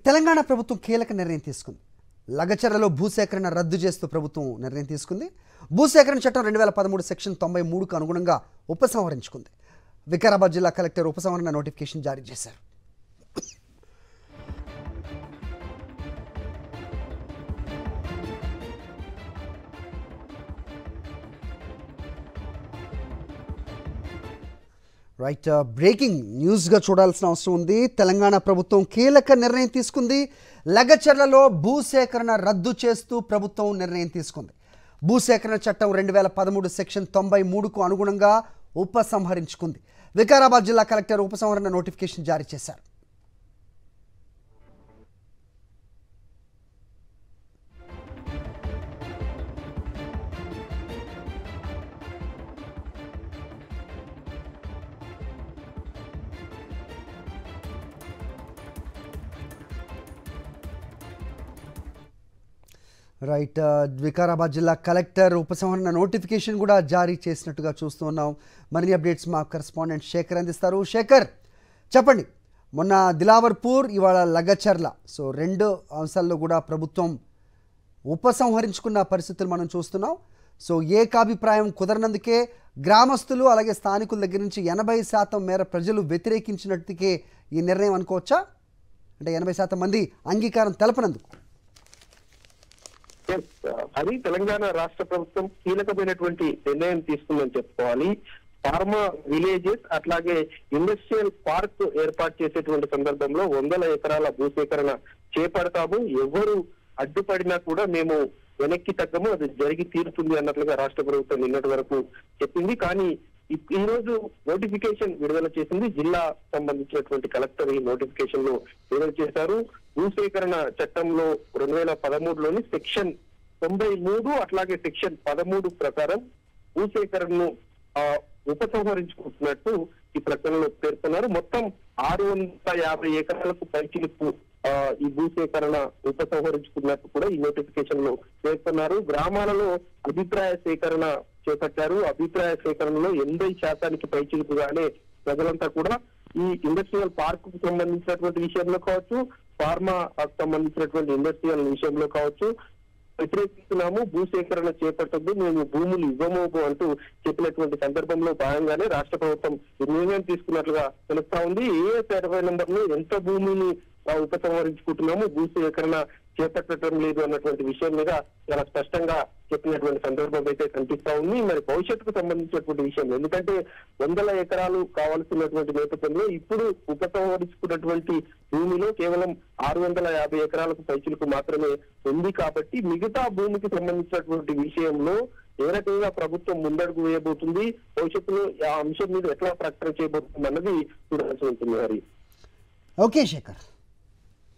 తెలంగాణ ప్రభుత్వం కీలక నిర్ణయం తీసుకుంది. లగచర్లలో భూసేకరణ రద్దు చేస్తూ ప్రభుత్వం నిర్ణయం తీసుకుంది. భూసేకరణ చట్టం 2013 సెక్షన్ 93కు అనుగుణంగా ఉపసంహరించుకుంది. వికారాబాద్ జిల్లా కలెక్టర్ ఉపసంహరణ నోటిఫికేషన్ జారీ చేశారు. రైట్, బ్రేకింగ్ న్యూస్గా చూడాల్సిన అవసరం ఉంది. తెలంగాణ ప్రభుత్వం కీలక నిర్ణయం తీసుకుంది. లగచర్లలో భూసేకరణ రద్దు చేస్తూ ప్రభుత్వం నిర్ణయం తీసుకుంది. భూసేకరణ చట్టం 2013 సెక్షన్ 93కు అనుగుణంగా ఉపసంహరించుకుంది. వికారాబాద్ జిల్లా కలెక్టర్ ఉపసంహరణ నోటిఫికేషన్ జారీ చేశారు. రైట్, వికారాబాద్ జిల్లా కలెక్టర్ ఉపసంహరణ నోటిఫికేషన్ కూడా జారీ చేసినట్టుగా చూస్తూ ఉన్నాం. మరిన్ని అప్డేట్స్ మా కరెస్పాండెంట్ శేఖర్ అందిస్తారు. శేఖర్, చెప్పండి, మొన్న దిలావర్పూర్, ఇవాళ లగచర్ల, సో రెండు అంశాల్లో కూడా ప్రభుత్వం ఉపసంహరించుకున్న పరిస్థితులు మనం చూస్తున్నాం. సో ఏకాభిప్రాయం కుదరనందుకే గ్రామస్తులు అలాగే స్థానికుల దగ్గర నుంచి 80% మేర ప్రజలు వ్యతిరేకించినట్టుకే ఈ నిర్ణయం అనుకోవచ్చా? అంటే 80% మంది అంగీకారం తెలపనందుకు. అది తెలంగాణ రాష్ట్ర ప్రభుత్వం కీలకమైనటువంటి నిర్ణయం తీసుకుందని చెప్పుకోవాలి. ఫార్మా విలేజెస్ అట్లాగే ఇండస్ట్రియల్ పార్క్ ఏర్పాటు చేసేటువంటి సందర్భంలో 100 ఎకరాల భూసేకరణ చేపడతాము, ఎవరు అడ్డుపడినా కూడా మేము వెనక్కి తగ్గము, అది జరిగి తీరుతుంది అన్నట్లుగా రాష్ట్ర ప్రభుత్వం నిన్నటి వరకు చెప్పింది. కానీ ఈ రోజు నోటిఫికేషన్ విడుదల చేసింది. జిల్లా సంబంధించినటువంటి కలెక్టర్ ఈ నోటిఫికేషన్ లో విడుదల చేశారు. భూసేకరణ చట్టంలో 2013లోని సెక్షన్ 93 అట్లాగే సెక్షన్ 13 ప్రకారం భూసేకరణను ఉపసంహరించుకుంటున్నట్టు ఈ ప్రకటనలో పేర్కొన్నారు. మొత్తం 650 ఎకరాలకు పైచిలుకు ఈ భూసేకరణ ఉపసంహరించుకున్నట్టు కూడా ఈ నోటిఫికేషన్ లో పేర్కొన్నారు. గ్రామాలలో అభిప్రాయ సేకరణ చేపట్టారు. అభిప్రాయ సేకరణలో 80% పైచిలుకుగానే ప్రజలంతా కూడా ఈ ఇండస్ట్రియల్ పార్క్ కు సంబంధించినటువంటి విషయంలో కావచ్చు, ఫార్మా సంబంధించినటువంటి ఇండస్ట్రియల్ విషయంలో కావచ్చు వ్యతిరేకిస్తున్నాము, భూసేకరణ చేపట్టద్దు, మేము భూములు ఇవ్వము అంటూ చెప్పినటువంటి సందర్భంలో భాగంగానే రాష్ట్ర ప్రభుత్వం నిర్ణయం తీసుకున్నట్లుగా తెలుస్తా ఉంది. ఏ సర్వే నెంబర్ లో ఎంత భూమిని ఉపసంహరించుకుంటున్నాము, భూసేకరణ చేపట్టడం లేదు అన్నటువంటి విషయం మీద చాలా స్పష్టంగా చెప్పినటువంటి సందర్భం అయితే కనిపిస్తా ఉంది. మరి భవిష్యత్తుకు సంబంధించినటువంటి విషయం, ఎందుకంటే 100 ఎకరాలు కావాల్సినటువంటి నేపథ్యంలో ఇప్పుడు ఉపసంహరించుకున్నటువంటి భూమిలో కేవలం 650 ఎకరాలకు పైచులకు మాత్రమే ఉంది. కాబట్టి మిగతా భూమికి సంబంధించినటువంటి విషయంలో ఏ రకంగా ప్రభుత్వం ముందడుగు వేయబోతుంది, భవిష్యత్తులో ఆ అంశం మీద ఎట్లా ప్రకటన చేయబోతుంది అన్నది చూడాల్సి ఉంటుంది. మరి ఓకే శేఖర్.